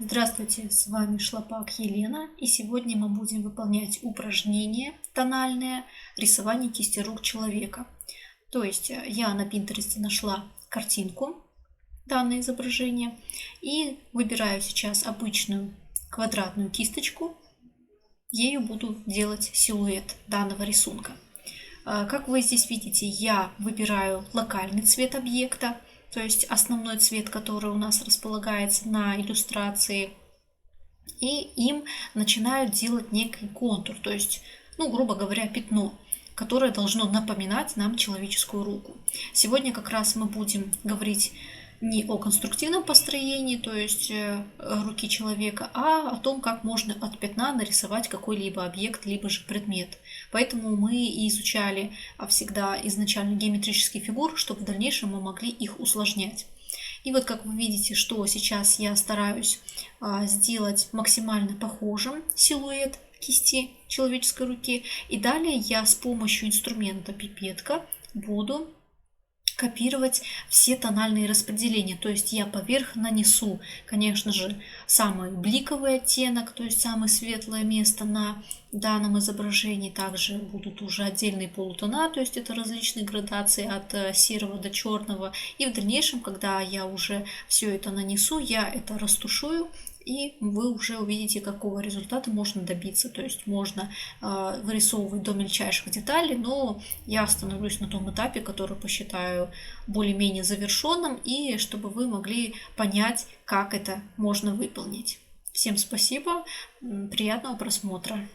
Здравствуйте, с вами Шлапак Елена, и сегодня мы будем выполнять упражнение тональное рисование кисти рук человека. То есть я на Пинтересте нашла картинку, данное изображение, и выбираю сейчас обычную квадратную кисточку, ею буду делать силуэт данного рисунка. Как вы здесь видите, я выбираю локальный цвет объекта, то есть основной цвет, который у нас располагается на иллюстрации, и им начинают делать некий контур, то есть, грубо говоря, пятно, которое должно напоминать нам человеческую руку. Сегодня как раз мы будем говорить не о конструктивном построении, то есть руки человека, а о том, как можно от пятна нарисовать какой-либо объект, либо же предмет. Поэтому мы и изучали всегда изначально геометрические фигуры, чтобы в дальнейшем мы могли их усложнять. И вот как вы видите, что сейчас я стараюсь сделать максимально похожим силуэт кисти человеческой руки. И далее я с помощью инструмента пипетка буду копировать все тональные распределения. То есть я поверх нанесу, конечно же, самый бликовый оттенок, то есть самое светлое место на данном изображении. Также будут уже отдельные полутона, то есть это различные градации от серого до черного. И в дальнейшем, когда я уже все это нанесу, я это растушую, и вы уже увидите, какого результата можно добиться. То есть можно вырисовывать до мельчайших деталей, но я остановлюсь на том этапе, который посчитаю более-менее завершенным, и чтобы вы могли понять, как это можно выполнить. Всем спасибо, приятного просмотра.